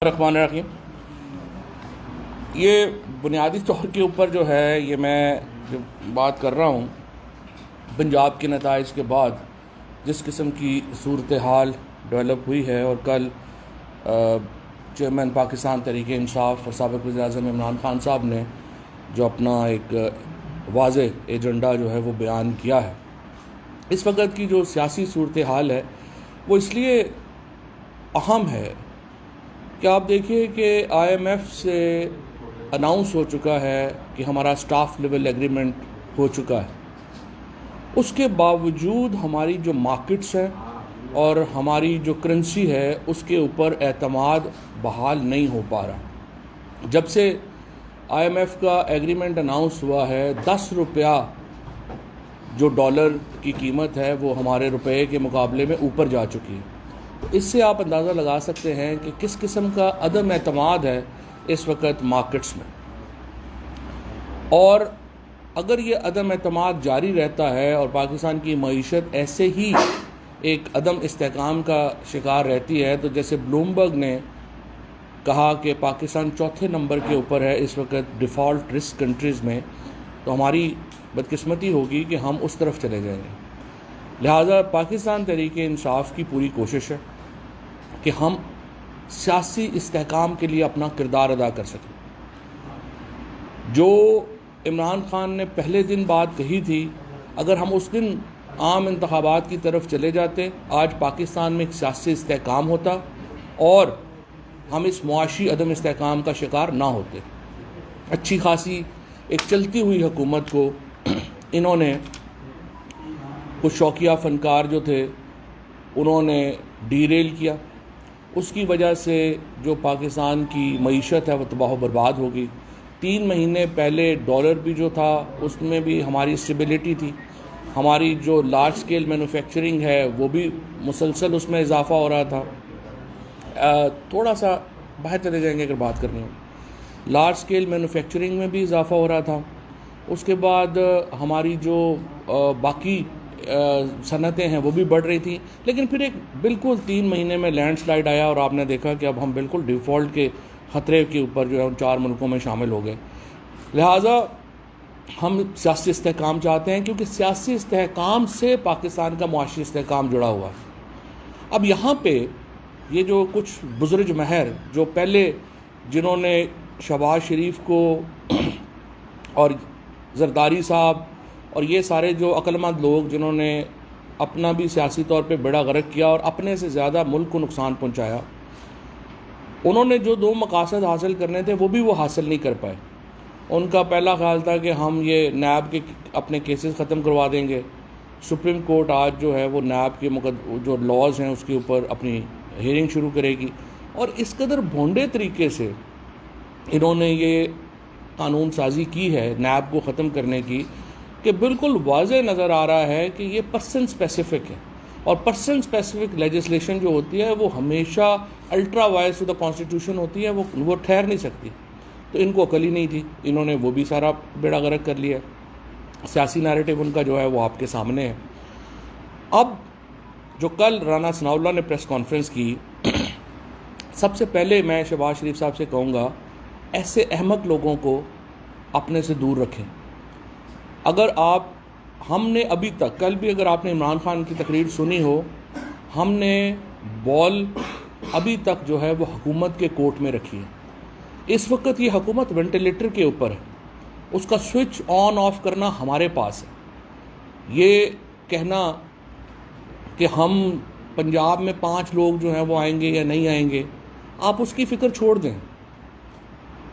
الرحمن الرحیم. یہ بنیادی طور کے اوپر جو ہے یہ میں جو بات کر رہا ہوں پنجاب کے نتائج کے بعد جس قسم کی صورتحال ڈیولپ ہوئی ہے، اور کل چیئرمین پاکستان تحریک انصاف اور سابق وزیر اعظم عمران خان صاحب نے جو اپنا ایک واضح ایجنڈا جو ہے وہ بیان کیا ہے. اس وقت کی جو سیاسی صورتحال ہے وہ اس لیے اہم ہے کہ آپ دیکھیے کہ آئی ایم ایف سے اناؤنس ہو چکا ہے کہ ہمارا اسٹاف لیول ایگریمنٹ ہو چکا ہے. اس کے باوجود ہماری جو مارکیٹس ہیں اور ہماری جو کرنسی ہے اس کے اوپر اعتماد بحال نہیں ہو پا رہا. جب سے آئی ایم ایف کا ایگریمنٹ اناؤنس ہوا ہے 10 روپیہ جو ڈالر کی قیمت ہے وہ ہمارے روپے کے مقابلے میں اوپر جا چکی ہے. اس سے آپ اندازہ لگا سکتے ہیں کہ کس قسم کا عدم اعتماد ہے اس وقت مارکیٹس میں. اور اگر یہ عدم اعتماد جاری رہتا ہے اور پاکستان کی معیشت ایسے ہی ایک عدم استحکام کا شکار رہتی ہے، تو جیسے بلومبرگ نے کہا کہ پاکستان چوتھے نمبر کے اوپر ہے اس وقت ڈیفالٹ رسک کنٹریز میں، تو ہماری بدقسمتی ہوگی کہ ہم اس طرف چلے جائیں گے. لہٰذا پاکستان تحریک انصاف کی پوری کوشش ہے کہ ہم سیاسی استحکام کے لیے اپنا کردار ادا کر سکیں. جو عمران خان نے پہلے دن بات کہی تھی، اگر ہم اس دن عام انتخابات کی طرف چلے جاتے، آج پاکستان میں ایک سیاسی استحکام ہوتا اور ہم اس معاشی عدم استحکام کا شکار نہ ہوتے. اچھی خاصی ایک چلتی ہوئی حکومت کو انہوں نے کچھ شوقیہ فنکار جو تھے انہوں نے ڈی ریل کیا. اس کی وجہ سے جو پاکستان کی معیشت ہے وہ تباہ و برباد ہو گئی. 3 مہینے پہلے ڈالر بھی جو تھا اس میں بھی ہماری اسٹیبلٹی تھی. ہماری جو لارج سکیل مینوفیکچرنگ ہے وہ بھی مسلسل اس میں اضافہ ہو رہا تھا. تھوڑا سا باہر چلے جائیں گے اگر بات کرنی ہو. لارج سکیل مینوفیکچرنگ میں بھی اضافہ ہو رہا تھا. اس کے بعد ہماری جو باقی صنعتیں ہیں وہ بھی بڑھ رہی تھیں. لیکن پھر ایک بالکل 3 مہینے میں لینڈ سلائڈ آیا اور آپ نے دیکھا کہ اب ہم بالکل ڈیفالٹ کے خطرے کے اوپر جو ہے ان 4 ملکوں میں شامل ہو گئے. لہٰذا ہم سیاسی استحکام چاہتے ہیں کیونکہ سیاسی استحکام سے پاکستان کا معاشی استحکام جڑا ہوا ہے. اب یہاں پہ یہ جو کچھ بزرگ مہر جو پہلے جنہوں نے شہباز شریف کو اور زرداری صاحب اور یہ سارے جو عقلمند لوگ جنہوں نے اپنا بھی سیاسی طور پہ بیڑا غرق کیا اور اپنے سے زیادہ ملک کو نقصان پہنچایا، انہوں نے جو 2 مقاصد حاصل کرنے تھے وہ بھی وہ حاصل نہیں کر پائے. ان کا پہلا خیال تھا کہ ہم یہ نیب کے اپنے کیسز ختم کروا دیں گے. سپریم کورٹ آج جو ہے وہ نیب کے جو لاز ہیں اس کے اوپر اپنی ہیئرنگ شروع کرے گی. اور اس قدر بھونڈے طریقے سے انہوں نے یہ قانون سازی کی ہے نیب کو ختم کرنے کی کہ بالکل واضح نظر آ رہا ہے کہ یہ پرسن اسپیسیفک ہے. اور پرسن اسپیسیفک لیجسلیشن جو ہوتی ہے وہ ہمیشہ ultra vires to the constitution ہوتی ہے، وہ ٹھہر نہیں سکتی. تو ان کو عقل ہی نہیں تھی، انہوں نے وہ بھی سارا بیڑا غرق کر لیا. سیاسی نیریٹو ان کا جو ہے وہ آپ کے سامنے ہے. اب جو کل رانا ثناءاللہ نے پریس کانفرنس کی، سب سے پہلے میں شہباز شریف صاحب سے کہوں گا ایسے احمق لوگوں کو اپنے سے دور رکھیں. اگر ہم نے ابھی تک کل بھی اگر آپ نے عمران خان کی تقریر سنی ہو، ہم نے بال ابھی تک جو ہے وہ حکومت کے کورٹ میں رکھی ہے. اس وقت یہ حکومت وینٹیلیٹر کے اوپر ہے، اس کا سوئچ آن آف کرنا ہمارے پاس ہے. یہ کہنا کہ ہم پنجاب میں 5 لوگ جو ہیں وہ آئیں گے یا نہیں آئیں گے، آپ اس کی فکر چھوڑ دیں.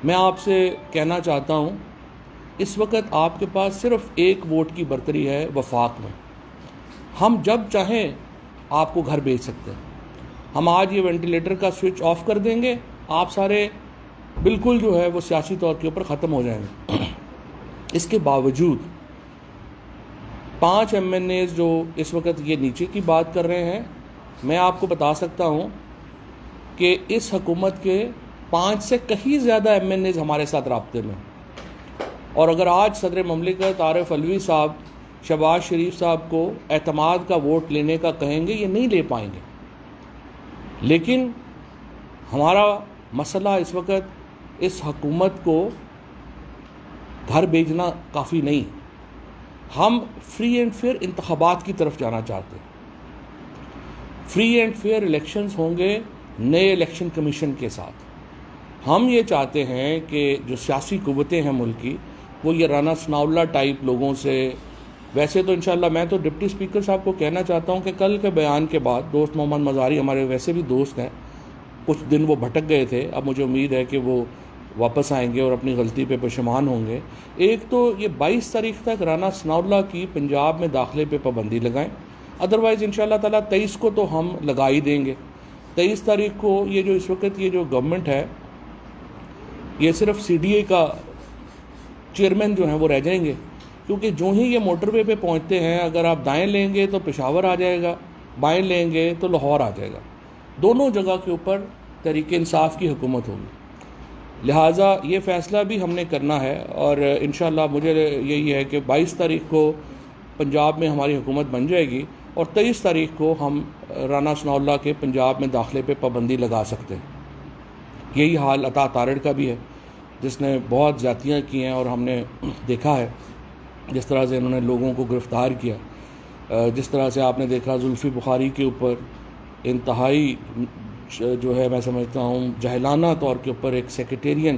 میں آپ سے کہنا چاہتا ہوں اس وقت آپ کے پاس صرف 1 ووٹ کی برتری ہے وفاق میں. ہم جب چاہیں آپ کو گھر بھیج سکتے ہیں. ہم آج یہ وینٹیلیٹر کا سوئچ آف کر دیں گے، آپ سارے بالکل جو ہے وہ سیاسی طور کے اوپر ختم ہو جائیں گے. اس کے باوجود 5 MNAs جو اس وقت یہ نیچے کی بات کر رہے ہیں، میں آپ کو بتا سکتا ہوں کہ اس حکومت کے 5 سے کہیں زیادہ MNAs ہمارے ساتھ رابطے میں. اور اگر آج صدر مملکت عارف علوی صاحب شہباز شریف صاحب کو اعتماد کا ووٹ لینے کا کہیں گے، یہ نہیں لے پائیں گے. لیکن ہمارا مسئلہ اس وقت اس حکومت کو گھر بھیجنا کافی نہیں، ہم فری اینڈ فیئر انتخابات کی طرف جانا چاہتے ہیں۔ فری اینڈ فیئر الیکشنز ہوں گے نئے الیکشن کمیشن کے ساتھ۔ ہم یہ چاہتے ہیں کہ جو سیاسی قوتیں ہیں ملک کی، وہ یہ رانا ثناء اللہ ٹائپ لوگوں سے، ویسے تو انشاءاللہ میں تو ڈپٹی اسپیکر صاحب کو کہنا چاہتا ہوں کہ کل کے بیان کے بعد دوست محمد مزاری ہمارے ویسے بھی دوست ہیں، کچھ دن وہ بھٹک گئے تھے، اب مجھے امید ہے کہ وہ واپس آئیں گے اور اپنی غلطی پہ پشیمان ہوں گے۔ ایک تو یہ 22 تاریخ تک رانا ثناء اللہ کی پنجاب میں داخلے پہ پابندی لگائیں، ادروائز انشاءاللہ تعالیٰ 23 کو تو ہم لگا ہی دیں گے۔ 23 تاریخ کو یہ جو اس وقت یہ جو گورنمنٹ ہے، یہ صرف سی ڈی اے کا چیئرمین جو ہیں وہ رہ جائیں گے، کیونکہ جو ہی یہ موٹر وے پہ پہنچتے ہیں، اگر آپ دائیں لیں گے تو پشاور آ جائے گا، بائیں لیں گے تو لاہور آ جائے گا، دونوں جگہ کے اوپر تحریک انصاف کی حکومت ہوگی۔ لہٰذا یہ فیصلہ بھی ہم نے کرنا ہے، اور انشاءاللہ مجھے یہی ہے کہ 22 تاریخ کو پنجاب میں ہماری حکومت بن جائے گی، اور 23 تاریخ کو ہم رانا ثناء اللہ کے پنجاب میں داخلے پہ پابندی لگا سکتے ہیں۔ یہی حال عطا تارڑ کا بھی ہے، جس نے بہت زیادتیاں کی ہیں، اور ہم نے دیکھا ہے جس طرح سے انہوں نے لوگوں کو گرفتار کیا، جس طرح سے آپ نے دیکھا زلفی بخاری کے اوپر انتہائی جو ہے میں سمجھتا ہوں جاہلانہ طور کے اوپر ایک سیکریٹیرین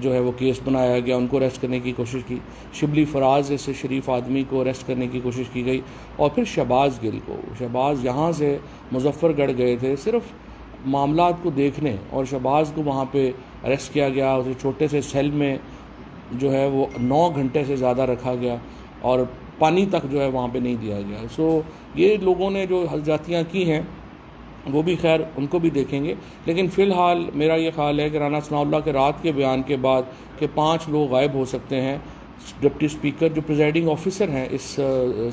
جو ہے وہ کیس بنایا گیا، ان کو اریسٹ کرنے کی کوشش کی، شبلی فراز جیسے شریف آدمی کو اریسٹ کرنے کی کوشش کی گئی، اور پھر شہباز گل کو، شہباز یہاں سے مظفر گڑھ گئے تھے صرف معاملات کو دیکھنے، اور شہباز کو وہاں پہ اریسٹ کیا گیا، اسے چھوٹے سے سیل میں جو ہے وہ 9 گھنٹے سے زیادہ رکھا گیا، اور پانی تک جو ہے وہاں پہ نہیں دیا گیا۔ سو یہ لوگوں نے جو زیادتیاں کی ہیں وہ بھی خیر ان کو بھی دیکھیں گے، لیکن فی الحال میرا یہ خیال ہے کہ رانا ثناء اللہ کے رات کے بیان کے بعد کہ 5 لوگ غائب ہو سکتے ہیں، ڈپٹی اسپیکر جو پریزائڈنگ آفیسر ہیں اس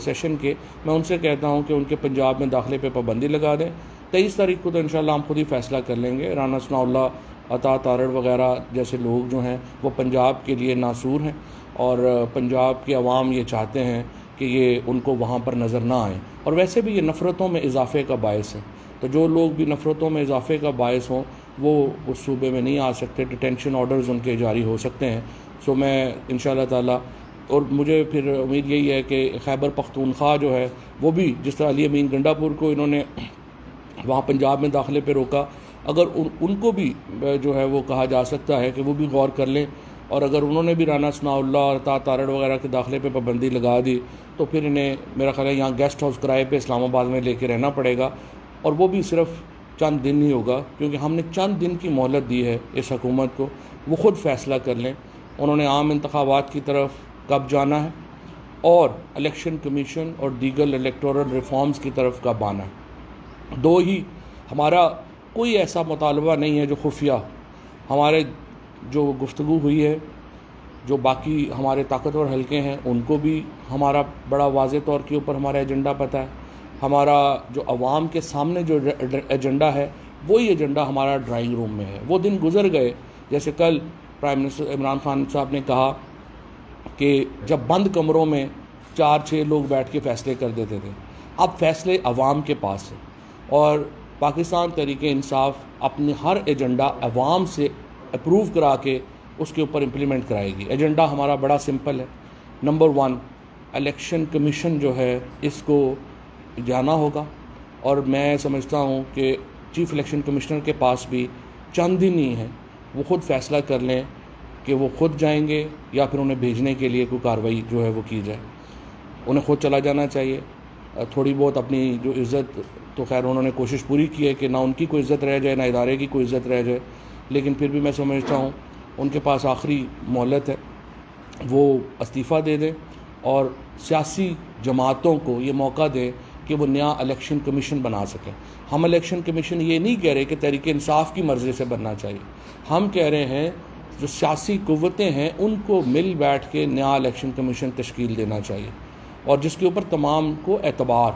سیشن کے، میں ان سے کہتا ہوں کہ ان کے پنجاب میں داخلے پہ پابندی لگا دیں۔ 23 تاریخ کو تو انشاءاللہ ہم خود ہی فیصلہ کر لیں گے۔ رانا ثناء اللہ، عطا تارڑ وغیرہ جیسے لوگ جو ہیں وہ پنجاب کے لیے ناصور ہیں، اور پنجاب کی عوام یہ چاہتے ہیں کہ یہ ان کو وہاں پر نظر نہ آئیں، اور ویسے بھی یہ نفرتوں میں اضافے کا باعث ہے، تو جو لوگ بھی نفرتوں میں اضافے کا باعث ہوں وہ اس صوبے میں نہیں آ سکتے، ڈیٹینشن آرڈرز ان کے جاری ہو سکتے ہیں۔ سو میں انشاءاللہ تعالیٰ، اور مجھے پھر امید یہی ہے کہ خیبر پختونخوا جو ہے وہ بھی جس طرح علی امین گنڈا پور کو انہوں نے وہاں پنجاب میں داخلے پہ روکا، اگر ان کو بھی جو ہے وہ کہا جا سکتا ہے کہ وہ بھی غور کر لیں، اور اگر انہوں نے بھی رانا ثناء اللہ اور عطا تارڑ وغیرہ کے داخلے پہ پابندی لگا دی تو پھر انہیں میرا خیال ہے یہاں گیسٹ ہاؤس کرائے پہ اسلام آباد میں لے کے رہنا پڑے گا، اور وہ بھی صرف چند دن ہی ہوگا، کیونکہ ہم نے چند دن کی مہلت دی ہے اس حکومت کو، وہ خود فیصلہ کر لیں انہوں نے عام انتخابات کی طرف کب جانا ہے، اور الیکشن کمیشن اور دیگر الیکٹورل ریفارمز کی طرف کب آنا ہے۔ دو ہی، ہمارا کوئی ایسا مطالبہ نہیں ہے جو خفیہ، ہمارے جو گفتگو ہوئی ہے، جو باقی ہمارے طاقتور حلقے ہیں ان کو بھی ہمارا بڑا واضح طور کے اوپر ہمارا ایجنڈا پتہ ہے، ہمارا جو عوام کے سامنے جو ایجنڈا ہے وہی ایجنڈا ہمارا ڈرائنگ روم میں ہے۔ وہ دن گزر گئے، جیسے کل پرائم منسٹر عمران خان صاحب نے کہا کہ جب بند کمروں میں 4-6 لوگ بیٹھ کے فیصلے کر دیتے تھے، اب فیصلے عوام کے پاس ہیں، اور پاکستان تحریک انصاف اپنے ہر ایجنڈا عوام سے اپروو کرا کے اس کے اوپر امپلیمنٹ کرائے گی۔ ایجنڈا ہمارا بڑا سمپل ہے۔ نمبر 1، الیکشن کمیشن جو ہے اس کو جانا ہوگا، اور میں سمجھتا ہوں کہ چیف الیکشن کمشنر کے پاس بھی چند دن ہی ہیں، وہ خود فیصلہ کر لیں کہ وہ خود جائیں گے یا پھر انہیں بھیجنے کے لیے کوئی کارروائی جو ہے وہ کی جائے۔ انہیں خود چلا جانا چاہیے، تھوڑی بہت اپنی جو عزت، تو خیر انہوں نے کوشش پوری کی ہے کہ نہ ان کی کوئی عزت رہ جائے نہ ادارے کی کوئی عزت رہ جائے، لیکن پھر بھی میں سمجھتا ہوں ان کے پاس آخری مہلت ہے، وہ استعفیٰ دے دیں اور سیاسی جماعتوں کو یہ موقع دیں کہ وہ نیا الیکشن کمیشن بنا سکیں۔ ہم الیکشن کمیشن یہ نہیں کہہ رہے کہ تحریک انصاف کی مرضی سے بننا چاہیے، ہم کہہ رہے ہیں جو سیاسی قوتیں ہیں ان کو مل بیٹھ کے نیا الیکشن کمیشن تشکیل دینا چاہیے، اور جس کے اوپر تمام کو اعتبار۔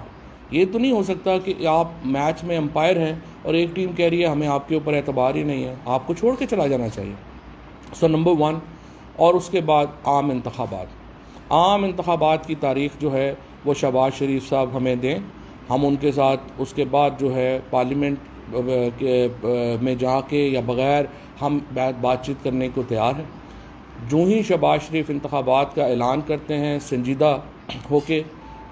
یہ تو نہیں ہو سکتا کہ آپ میچ میں امپائر ہیں اور ایک ٹیم کہہ رہی ہے ہمیں آپ کے اوپر اعتبار ہی نہیں ہے، آپ کو چھوڑ کے چلا جانا چاہیے۔ سو نمبر 1، اور اس کے بعد عام انتخابات کی تاریخ جو ہے وہ شہباز شریف صاحب ہمیں دیں، ہم ان کے ساتھ اس کے بعد جو ہے پارلیمنٹ میں جا کے یا بغیر ہم بات چیت کرنے کو تیار ہیں. جو ہی شہباز شریف انتخابات کا اعلان کرتے ہیں سنجیدہ ہو کے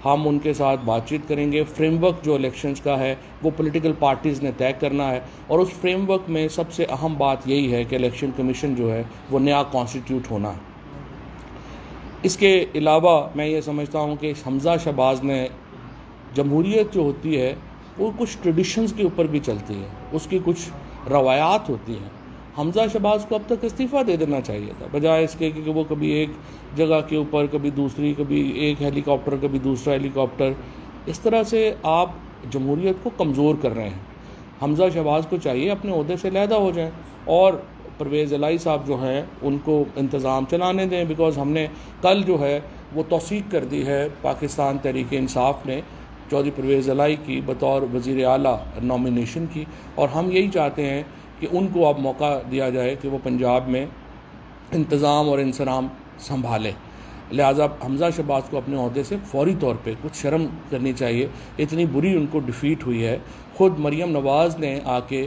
ہم ان کے ساتھ بات چیت کریں گے. فریم ورک جو الیکشنز کا ہے وہ پولیٹیکل پارٹیز نے طے کرنا ہے, اور اس فریم ورک میں سب سے اہم بات یہی ہے کہ الیکشن کمیشن جو ہے وہ نیا کانسٹیٹیوٹ ہونا ہے. اس کے علاوہ میں یہ سمجھتا ہوں کہ حمزہ شہباز نے جمہوریت جو ہوتی ہے وہ کچھ ٹریڈیشنز کے اوپر بھی چلتی ہے, اس کی کچھ روایات ہوتی ہیں. حمزہ شہباز کو اب تک استعفیٰ دے دینا چاہیے تھا, بجائے اس کے کہ وہ کبھی ایک جگہ کے اوپر کبھی دوسری, کبھی ایک ہیلی کاپٹر کبھی دوسرا ہیلی کاپٹر. اس طرح سے آپ جمہوریت کو کمزور کر رہے ہیں. حمزہ شہباز کو چاہیے اپنے عہدے سے علیحدہ ہو جائیں اور پرویز الہی صاحب جو ہیں ان کو انتظام چلانے دیں, بیکاز ہم نے کل جو ہے وہ توثیق کر دی ہے پاکستان تحریک انصاف نے چودھری پرویز الہی کی بطور وزیر اعلیٰ نامینیشن کی, اور ہم یہی چاہتے ہیں کہ ان کو اب موقع دیا جائے کہ وہ پنجاب میں انتظام اور انصرام سنبھالے. لہٰذا حمزہ شہباز کو اپنے عہدے سے فوری طور پہ کچھ شرم کرنی چاہیے. اتنی بری ان کو ڈیفیٹ ہوئی ہے, خود مریم نواز نے آ کے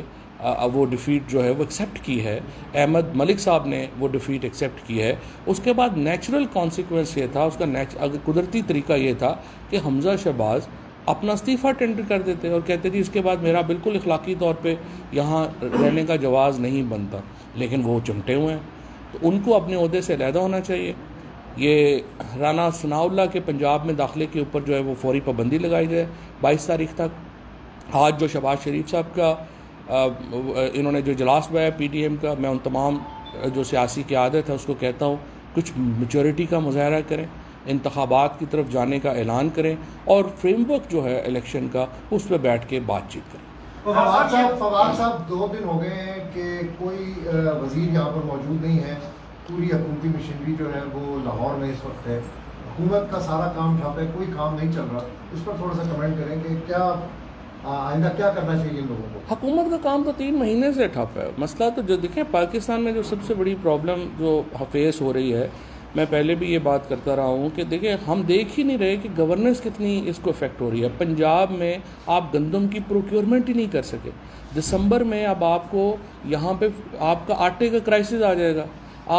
وہ ڈیفیٹ جو ہے وہ ایکسیپٹ کی ہے, احمد ملک صاحب نے وہ ڈیفیٹ ایکسیپٹ کی ہے. اس کے بعد نیچرل کانسیکوینس یہ تھا, اس کا قدرتی طریقہ یہ تھا کہ حمزہ شہباز اپنا استعفیٰ ٹینڈر کر دیتے اور کہتے جی اس کے بعد میرا بالکل اخلاقی طور پہ یہاں رہنے کا جواز نہیں بنتا. لیکن وہ چمٹے ہوئے ہیں, تو ان کو اپنے عہدے سے علیحدہ ہونا چاہیے. یہ رانا ثناء اللہ کے پنجاب میں داخلے کے اوپر جو ہے وہ فوری پابندی لگائی جائے 22 تاریخ تک. آج جو شہباز شریف صاحب کا انہوں نے جو اجلاس بھایا پی ٹی ایم کا, میں ان تمام جو سیاسی قیادت ہے اس کو کہتا ہوں کچھ میچورٹی کا مظاہرہ کریں, انتخابات کی طرف جانے کا اعلان کریں, اور فریم ورک جو ہے الیکشن کا اس پہ بیٹھ کے بات چیت کریں. فواد صاحب 2 دن ہو گئے ہیں کہ کوئی وزیر یہاں پر موجود نہیں ہے, پوری حکومتی مشینری جو ہے وہ لاہور میں اس وقت ہے, حکومت کا سارا کام ٹھپ ہے, کوئی کام نہیں چل رہا. اس پر تھوڑا سا کمنٹ کریں کہ کیا آئندہ کیا کرنا چاہیے ان لوگوں کو. حکومت کا کام تو 3 مہینے سے ٹھپ ہے. مسئلہ تو جو دیکھیں پاکستان میں جو سب سے بڑی پرابلم جو فیس ہو رہی ہے, میں پہلے بھی یہ بات کرتا رہا ہوں کہ دیکھیں ہم دیکھ ہی نہیں رہے کہ گورننس کتنی اس کو افیکٹ ہو رہی ہے. پنجاب میں آپ گندم کی پروکیورمنٹ ہی نہیں کر سکے. دسمبر میں اب آپ کو یہاں پہ آپ کا آٹے کا کرائسس آ جائے گا.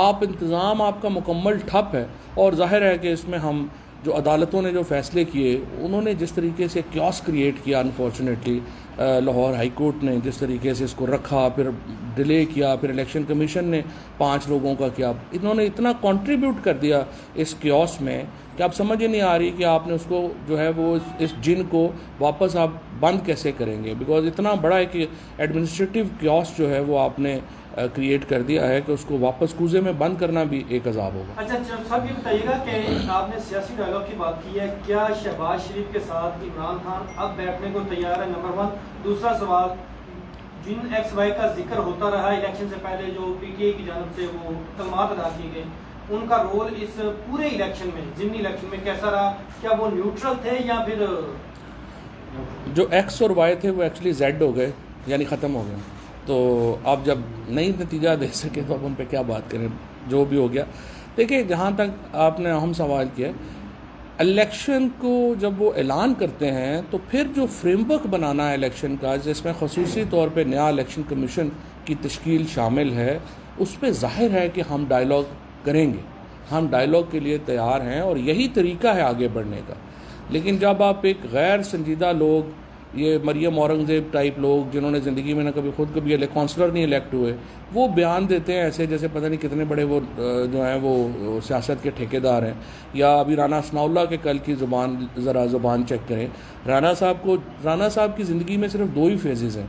آپ انتظام آپ کا مکمل ٹھپ ہے, اور ظاہر ہے کہ اس میں ہم جو عدالتوں نے جو فیصلے کیے انہوں نے جس طریقے سے کیوس کریٹ کیا, انفارچونیٹلی لاہور ہائی کورٹ نے جس طریقے سے اس کو رکھا, پھر ڈیلے کیا, پھر الیکشن کمیشن نے 5 لوگوں کا کیا, انہوں نے اتنا کنٹریبیوٹ کر دیا اس کیوس میں کہ اب سمجھ ہی نہیں آ رہی کہ آپ نے اس کو جو ہے وہ اس جن کو واپس آپ بند کیسے کریں گے, بیکاز اتنا بڑا ہے کہ ایڈمنسٹریٹو کیوس جو ہے وہ آپ نے کریٹ کر دیا ہے کہ اس کو واپس کوزے میں بند کرنا بھی ایک عذاب ہوگا. اچھا صاحب یہ بتائیے گا کہ آپ نے سیاسی ڈائلاگ کی بات کی ہے, کیا شہباز شریف کے ساتھ عمران خان اب بیٹھنے کو تیار ہے؟ نمبر 1. دوسرا سوال, جن ایکس وائی کا ذکر ہوتا رہا الیکشن سے پہلے جو پی ٹی آئی کی جانب سے وہ اقدامات ادا کیے گئے, ان کا رول اس پورے الیکشن میں ضمنی الیکشن میں کیسا رہا؟ کیا وہ نیوٹرل تھے یا پھر جو ایکس اور وائی تھے وہ ایکچولی زیڈ ہو گئے, یعنی ختم ہو گئے. تو آپ جب نئی نتیجہ دے سکے تو اب ان پہ کیا بات کریں, جو بھی ہو گیا. دیکھیں جہاں تک آپ نے اہم سوال کیا, الیکشن کو جب وہ اعلان کرتے ہیں تو پھر جو فریم ورک بنانا ہے الیکشن کا, جس میں خصوصی طور پہ نیا الیکشن کمیشن کی تشکیل شامل ہے, اس پہ ظاہر ہے کہ ہم ڈائلاگ کریں گے. ہم ڈائلاگ کے لیے تیار ہیں اور یہی طریقہ ہے آگے بڑھنے کا. لیکن جب آپ ایک غیر سنجیدہ لوگ, یہ مریم اورنگزیب ٹائپ لوگ جنہوں نے زندگی میں نہ کبھی خود کبھی کونسلر نہیں الیکٹ ہوئے, وہ بیان دیتے ہیں ایسے جیسے پتہ نہیں کتنے بڑے وہ جو ہیں وہ سیاست کے ٹھیکیدار ہیں. یا ابھی رانا ثناء اللہ کے کل کی زبان چیک کریں. رانا صاحب کی زندگی میں صرف 2 ہی فیزز ہیں,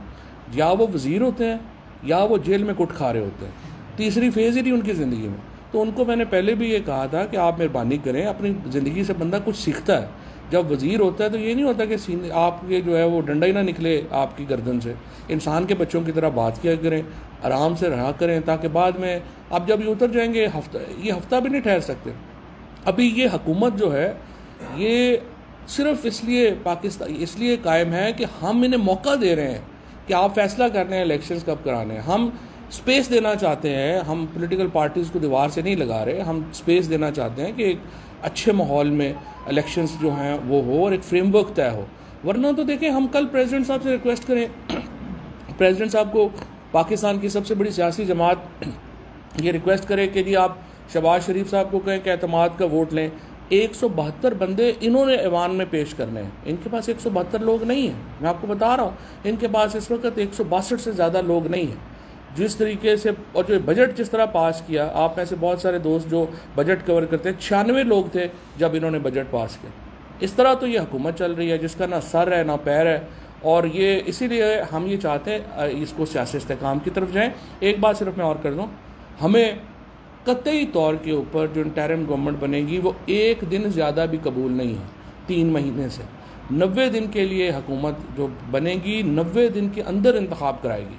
یا وہ وزیر ہوتے ہیں یا وہ جیل میں کٹ کھا رہے ہوتے ہیں. تیسری فیز ہی نہیں ان کی زندگی میں. تو ان کو میں نے پہلے بھی یہ کہا تھا کہ آپ مہربانی کریں, اپنی زندگی سے بندہ کچھ سیکھتا ہے. جب وزیر ہوتا ہے تو یہ نہیں ہوتا کہ آپ کے جو ہے وہ ڈنڈا ہی نہ نکلے آپ کی گردن سے. انسان کے بچوں کی طرح بات کیا کریں, آرام سے رہا کریں, تاکہ بعد میں اب جب یہ اتر جائیں گے یہ ہفتہ بھی نہیں ٹھہر سکتے. ابھی یہ حکومت جو ہے یہ صرف اس لیے قائم ہے کہ ہم انہیں موقع دے رہے ہیں کہ آپ فیصلہ کرنے ہیں الیکشنز کب کرانے ہیں. ہم سپیس دینا چاہتے ہیں, ہم پولیٹیکل پارٹیز کو دیوار سے نہیں لگا رہے, ہم سپیس دینا چاہتے ہیں کہ ایک اچھے ماحول میں الیکشنز جو ہیں وہ ہو اور ایک فریم ورک طے ہو. ورنہ تو دیکھیں ہم کل پریزیڈنٹ صاحب سے ریکویسٹ کریں, پریزیڈنٹ صاحب کو پاکستان کی سب سے بڑی سیاسی جماعت یہ ریکویسٹ کرے کہ جی آپ شہباز شریف صاحب کو کہیں کہ اعتماد کا ووٹ لیں. 172 بندے انہوں نے ایوان میں پیش کرنے ہیں. ان کے پاس 172 لوگ نہیں ہیں, میں آپ کو بتا رہا ہوں. ان کے پاس اس وقت 162 سے زیادہ لوگ نہیں ہیں. جس طریقے سے اور جو بجٹ جس طرح پاس کیا, آپ میں سے بہت سارے دوست جو بجٹ کور کرتے ہیں, 96 لوگ تھے جب انہوں نے بجٹ پاس کیا. اس طرح تو یہ حکومت چل رہی ہے جس کا نہ سر ہے نہ پیر ہے, اور یہ اسی لیے ہم یہ چاہتے ہیں اس کو سیاسی استحکام کی طرف جائیں. ایک بات صرف میں اور کر دوں, ہمیں قطعی طور کے اوپر جو انٹرم گورنمنٹ بنے گی وہ ایک دن زیادہ بھی قبول نہیں ہے. 3 مہینے سے 90 دن کے لیے حکومت جو بنے گی, 90 دن کے اندر انتخاب کرائے گی.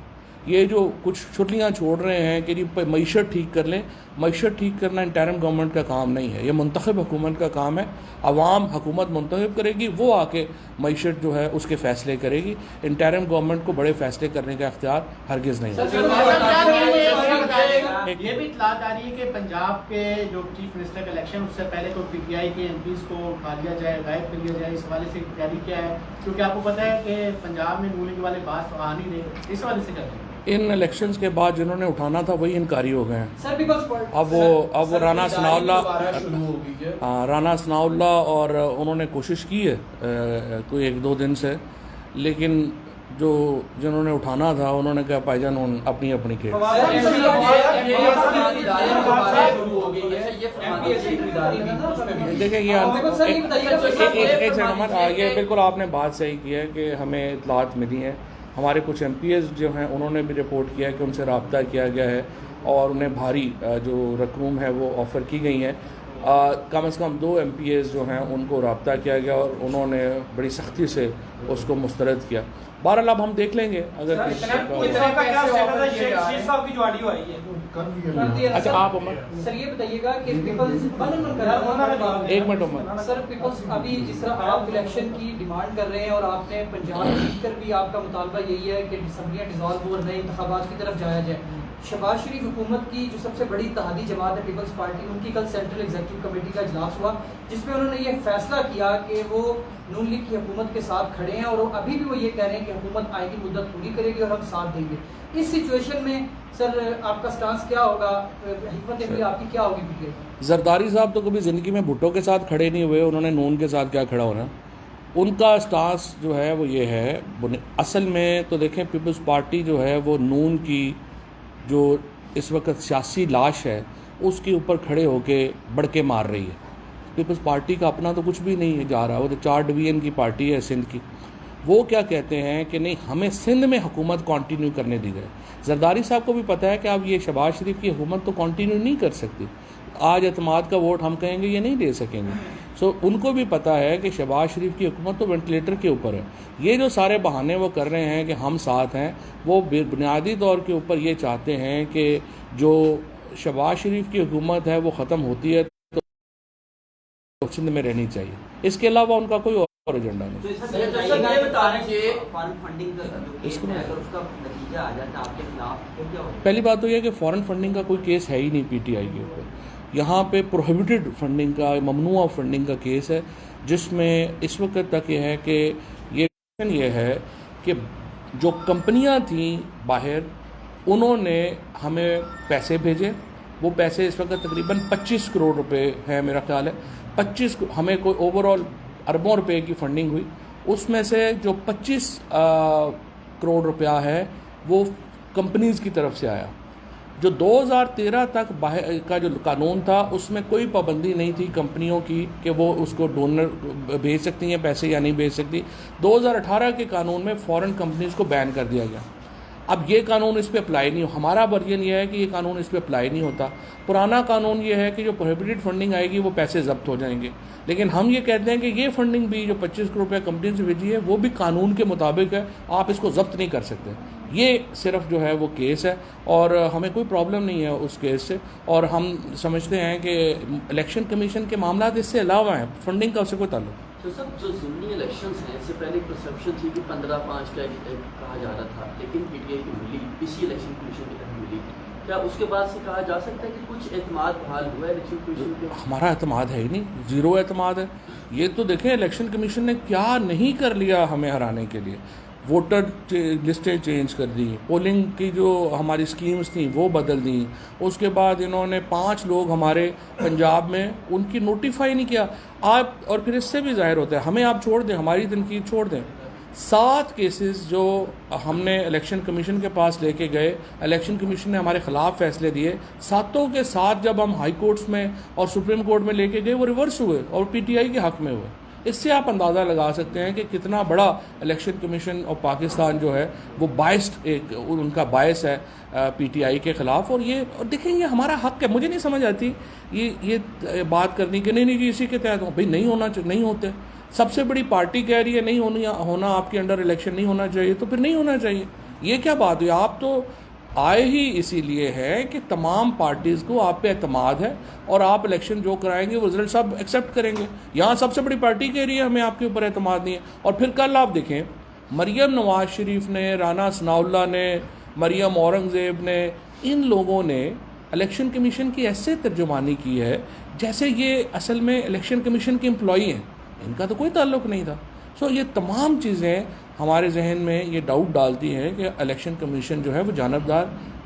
یہ جو کچھ چھٹیاں چھوڑ رہے ہیں کہ جی معیشت ٹھیک کر لیں, معیشت ٹھیک کرنا انٹرم گورنمنٹ کا کام نہیں ہے, یہ منتخب حکومت کا کام ہے. عوام حکومت منتخب کرے گی, وہ آ کے معیشت جو ہے اس کے فیصلے کرے گی. انٹرم گورنمنٹ کو بڑے فیصلے کرنے کا اختیار ہرگز نہیں ہے. یہ بھی اطلاعات آ رہی ہے کہ پنجاب کے جو چیف منسٹر کا الیکشن اس سے پہلے تو پی ٹی آئی کے ایم پیز کو اٹھا لیا جائے, غائب کر لیا جائے, اس حوالے سے تیاری کیا ہے؟ کیونکہ آپ کو پتہ ہے کہ پنجاب میں نون لیگ والے بات تو آ نہیں رہے, اس حوالے سے کرتے ہیں. ان الیکشنز کے بعد جنہوں نے اٹھانا تھا وہی انکاری ہو گئے ہیں. اب وہ رانا ثناء اللہ اور انہوں نے کوشش کی ہے کوئی 1-2 دن سے, لیکن جنہوں نے اٹھانا تھا انہوں نے کہا بھائی جان اپنی اپنی کھیل. دیکھیں یہ بالکل آپ نے بات صحیح کی ہے کہ ہمیں اطلاعات ملی ہیں. ہمارے کچھ ایم پی ایز جو ہیں انہوں نے بھی رپورٹ کیا ہے کہ ان سے رابطہ کیا گیا ہے اور انہیں بھاری جو رقوم ہے وہ آفر کی گئی ہیں. کم از کم 2 ایم پی ایز جو ہیں ان کو رابطہ کیا گیا اور انہوں نے بڑی سختی سے اس کو مسترد کیا. بہرحال اب ہم دیکھ لیں گے اگر اچھا آپ عمر سر یہ بتائیے گا کہ پیپلز ایک منٹ عمر سر پیپلز ابھی جس طرح آپ الیکشن کی ڈیمانڈ کر رہے ہیں اور آپ نے پنجاب جیت کر بھی آپ کا مطالبہ یہی ہے کہ اسمبلیاں ڈیزالو اور نئے انتخابات کی طرف جایا جائے. شہباز شریف حکومت کی جو سب سے بڑی اتحادی جماعت ہے پیپلز پارٹی, ان کی کل سینٹرل ایگزیکٹو کمیٹی کا اجلاس ہوا جس میں انہوں نے یہ فیصلہ کیا کہ وہ نون لیگ کی حکومت کے ساتھ کھڑے ہیں, اور ابھی بھی وہ یہ کہہ رہے ہیں کہ حکومت آئے گی, مدت پوری کرے گی اور ہم ساتھ دیں گے. اس سچویشن میں سر آپ کا سٹانس کیا ہوگا, حکمت عملی آپ کی کیا ہوگی پی ٹی آئی؟ زرداری صاحب تو کبھی زندگی میں بھٹو کے ساتھ کھڑے نہیں ہوئے, انہوں نے نون کے ساتھ کیا کھڑا ہونا. ان کا سٹانس جو ہے وہ یہ ہے, اصل میں تو دیکھیں پیپلز پارٹی جو ہے وہ نون کی جو اس وقت سیاسی لاش ہے اس کے اوپر کھڑے ہو کے بڑھ کے مار رہی ہے. پیپلز پارٹی کا اپنا تو کچھ بھی نہیں جا رہا, وہ تو 4 ڈویژن کی پارٹی ہے سندھ کی. وہ کیا کہتے ہیں کہ نہیں ہمیں سندھ میں حکومت کنٹینیو کرنے دی جائے. زرداری صاحب کو بھی پتہ ہے کہ اب یہ شہباز شریف کی حکومت تو کنٹینیو نہیں کر سکتی. آج اعتماد کا ووٹ ہم کہیں گے یہ نہیں دے سکیں گے. ان کو بھی پتہ ہے کہ شہباز شریف کی حکومت تو وینٹیلیٹر کے اوپر ہے. یہ جو سارے بہانے وہ کر رہے ہیں کہ ہم ساتھ ہیں, وہ بنیادی طور کے اوپر یہ چاہتے ہیں کہ جو شہباز شریف کی حکومت ہے وہ ختم ہوتی ہے تو سندھ میں رہنی چاہیے. اس کے علاوہ ان کا کوئی اور ایجنڈا نہیں. پہلی بات تو یہ کہ فارن فنڈنگ کا کوئی کیس ہے ہی نہیں پی ٹی آئی کے اوپر. یہاں پہ پروہیبٹڈ فنڈنگ کا, ممنوع فنڈنگ کا کیس ہے, جس میں اس وقت تک یہ ہے کہ یہ ہے کہ جو کمپنیاں تھیں باہر انہوں نے ہمیں پیسے بھیجے. وہ پیسے اس وقت تقریباً 25 کروڑ روپے ہیں میرا خیال ہے. 25 ہمیں کوئی اوور آل اربوں روپے کی فنڈنگ ہوئی. اس میں سے جو 25 کروڑ روپیہ ہے وہ کمپنیز کی طرف سے آیا. جو 2013 تک باہر کا جو قانون تھا اس میں کوئی پابندی نہیں تھی کمپنیوں کی کہ وہ اس کو ڈونر بھیج سکتی ہیں پیسے یا نہیں بھیج سکتی. 2018 کے قانون میں فارن کمپنیز کو بین کر دیا گیا. اب یہ قانون اس پہ اپلائی نہیں ہو. ہمارا ورژن یہ ہے کہ یہ قانون اس پہ اپلائی نہیں ہوتا. پرانا قانون یہ ہے کہ جو پروہیبٹڈ فنڈنگ آئے گی وہ پیسے ضبط ہو جائیں گے. لیکن ہم یہ کہتے ہیں کہ یہ فنڈنگ بھی جو 25 کروڑ روپے کمپنی سے بھیجی ہے وہ بھی قانون کے مطابق ہے, آپ اس کو ضبط نہیں کر سکتے. یہ صرف جو ہے وہ کیس ہے اور ہمیں کوئی پرابلم نہیں ہے اس کیس سے. اور ہم سمجھتے ہیں کہ الیکشن کمیشن کے معاملات اس سے علاوہ ہیں, فنڈنگ کا اس سے کوئی تعلق. تو سب جو ضمنی الیکشنز ہیں اس سے پہلے ایک پرسیپشن تھی کہ 15/5 کا کہا جا رہا تھا, لیکن پی ٹی آئی کی ملی اسی الیکشن کمیشن کی طرف ملی. کیا اس کے بعد سے کہا جا سکتا ہے کہ کچھ اعتماد بحال ہوا ہے الیکشن کمیشن کے؟ ہمارا اعتماد ہے ہی نہیں, زیرو اعتماد ہے. یہ تو دیکھیں الیکشن کمیشن نے کیا نہیں کر لیا ہمیں ہرانے کے لیے. ووٹر لسٹیں چینج کر دی، پولنگ کی جو ہماری سکیمز تھیں وہ بدل دیں، اس کے بعد انہوں نے 5 لوگ ہمارے پنجاب میں ان کی نوٹیفائی نہیں کیا آپ، اور پھر اس سے بھی ظاہر ہوتا ہے، ہمیں آپ چھوڑ دیں، ہماری تنقید چھوڑ دیں، 7 کیسز جو ہم نے الیکشن کمیشن کے پاس لے کے گئے، الیکشن کمیشن نے ہمارے خلاف فیصلے دیے، 7 کے 7 جب ہم ہائی کورٹس میں اور سپریم کورٹ میں لے کے گئے وہ ریورس ہوئے اور پی ٹی آئی کے حق میں ہوئے۔ اس سے آپ اندازہ لگا سکتے ہیں کہ کتنا بڑا الیکشن کمیشن اور پاکستان جو ہے وہ باعث ایک ان کا باعث ہے پی ٹی آئی کے خلاف، اور یہ اور دیکھیں یہ ہمارا حق ہے۔ مجھے نہیں سمجھ آتی یہ بات کرنی کہ نہیں جی اسی کے تحت بھائی نہیں ہوتے، سب سے بڑی پارٹی کہہ رہی ہے ہونا آپ کے انڈر الیکشن نہیں ہونا چاہیے تو پھر نہیں ہونا چاہیے، یہ کیا بات ہوئی؟ آپ تو آئے ہی اسی لیے ہے کہ تمام پارٹیز کو آپ پہ اعتماد ہے اور آپ الیکشن جو کرائیں گے وہ رزلٹ سب ایکسیپٹ کریں گے۔ یہاں سب سے بڑی پارٹی کہہ رہی ہے ہمیں آپ کے اوپر اعتماد نہیں ہے، اور پھر کل آپ دیکھیں مریم نواز شریف نے، رانا ثناءاللہ نے، مریم اورنگزیب نے، ان لوگوں نے الیکشن کمیشن کی ایسے ترجمانی کی ہے جیسے یہ اصل میں الیکشن کمیشن کے امپلائی ہیں، ان کا تو کوئی تعلق نہیں تھا۔ یہ تمام چیزیں ہمارے ذہن میں یہ ڈاؤٹ ڈالتی ہیں کہ الیکشن کمیشن جو ہے وہ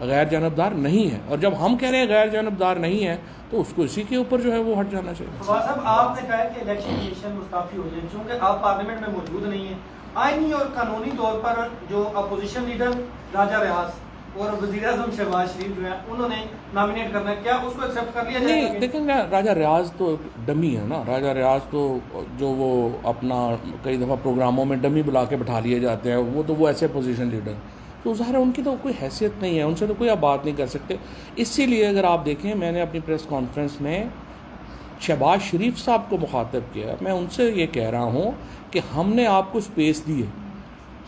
غیر جانبدار نہیں ہے، اور جب ہم کہہ رہے ہیں غیر جانبدار نہیں ہے تو اس کو اسی کے اوپر جو ہے وہ ہٹ جانا چاہیے۔ فواد صاحب، آپ نے کہا ہے کہ الیکشن کمیشن مستعفی ہو جائے، چونکہ آپ پارلیمنٹ میں موجود نہیں ہیں، آئینی اور قانونی طور پر جو اپوزیشن لیڈر راجہ ریاض اور وزیر اعظم شہباز شریف جو ہیں انہوں نے نامینیٹ کرنا ہے، کیا اس کو ایکسیپٹ کر لیا جائے گا؟ نہیں دیکھیں گا، راجہ ریاض تو ڈمی ہے نا، راجہ ریاض تو جو وہ اپنا کئی دفعہ پروگراموں میں ڈمی بلا کے بٹھا لیے جاتے ہیں، وہ ایسے پوزیشن لیڈر تو ظاہر ہے ان کی تو کوئی حیثیت نہیں ہے، ان سے تو کوئی آپ بات نہیں کر سکتے۔ اسی لیے اگر آپ دیکھیں میں نے اپنی پریس کانفرنس میں شہباز شریف صاحب کو مخاطب کیا، میں ان سے یہ کہہ رہا ہوں کہ ہم نے آپ کو سپیس دی ہے،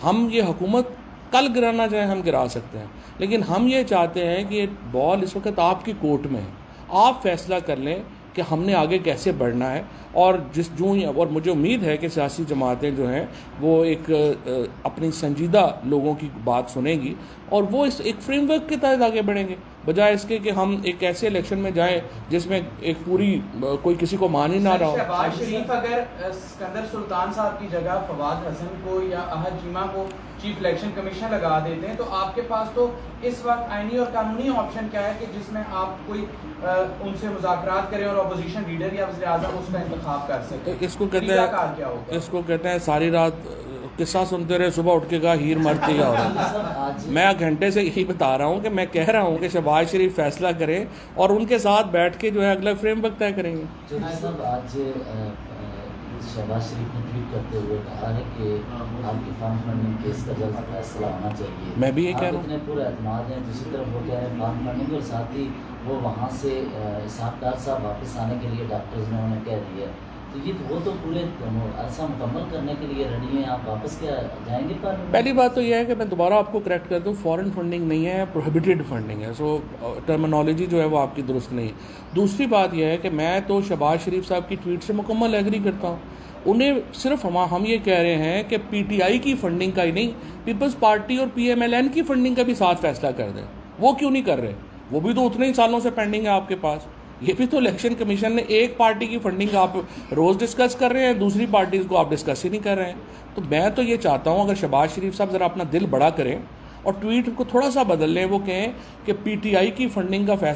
ہم یہ حکومت کل گرانا چاہیں ہم گرا سکتے ہیں، لیکن ہم یہ چاہتے ہیں کہ یہ بال اس وقت آپ کی کورٹ میں ہے، آپ فیصلہ کر لیں کہ ہم نے آگے کیسے بڑھنا ہے، اور اور مجھے امید ہے کہ سیاسی جماعتیں جو ہیں وہ ایک اپنی سنجیدہ لوگوں کی بات سنیں گی اور وہ اس ایک فریم ورک کے تحت آگے بڑھیں گے، بجائے اس کے کہ ہم ایک ایسے الیکشن میں جائیں جس میں ایک پوری کوئی کسی کو مان ہی نہ رہا ہو۔ شہباز شریف اگر اسکندر سلطان صاحب کی جگہ فواد حسن کو یا احد چیمہ کو چیف الیکشن کمیشن لگا دیتے ہیں تو آپ کے پاس تو اس وقت آئینی اور قانونی آپشن کیا ہے کہ جس میں آپ کوئی ان سے مذاکرات کریں اور اپوزیشن لیڈر یا وزیر اعظم اس کا انتخاب کر سکیں؟ اس کو کہتے ہیں ساری رات قصہ سنتے رہے، صبح اٹھ کے کہا ہیر مرتی ہے، اور میں گھنٹے سے یہی بتا رہا ہوں کہ میں کہہ رہا ہوں کہ شہباز شریف فیصلہ کریں اور ان کے ساتھ بیٹھ کے جو ہے اگلا فریم ورک طے کریں گے۔ آج شہباز شریف نے ٹویٹ کرتے ہوئے کہا ہے کہ آپ کی فارم فنڈنگ کیس کا جلد فیصلہ ہونا چاہیے، میں بھی یہ کہہ رہا ہوں، اتنے پورے اعتماد ہیں، دوسری طرف وہ کہہ رہے ہیں فارم فنڈنگ، اور ساتھ ہی وہ وہاں سے اسحاق ڈار صاحب واپس آنے کے لیے ڈاکٹرز نے انہیں کہہ دیا، تو یہ وہ تو پورے عرصہ مکمل کرنے کے لیے ریڈی ہیں، آپ واپس کیا جائیں گے؟ پہلی بات تو یہ ہے کہ میں دوبارہ آپ کو کریکٹ کر دوں، فورن فنڈنگ نہیں ہے، پروہیبٹڈ فنڈنگ ہے، سو ٹرمینالوجی جو ہے وہ آپ کی درست نہیں ہے۔ دوسری بات یہ ہے کہ میں تو شہباز شریف صاحب کی ٹویٹ سے مکمل ایگری کرتا ہوں، انہیں صرف ہم یہ کہہ رہے ہیں کہ پی ٹی آئی کی فنڈنگ کا ہی نہیں، پیپلز پارٹی اور پی ایم ایل این کی فنڈنگ کا بھی ساتھ فیصلہ کر دیں۔ وہ کیوں نہیں کر رہے؟ وہ بھی تو اتنے ہی سالوں سے پینڈنگ ہے آپ کے پاس۔ یہ بھی تو الیکشن کمیشن نے ایک پارٹی کی فنڈنگ آپ روز ڈسکس کر رہے ہیں، دوسری پارٹیز کو آپ ڈسکس ہی نہیں کر رہے ہیں۔ تو میں تو یہ چاہتا ہوں اگر شہباز شریف صاحب ذرا اپنا دل بڑا کریں اور ٹویٹ کو تھوڑا سا بدل لیں، وہ کہیں کہ پی ٹی آئی کی فنڈنگ کا فیصلہ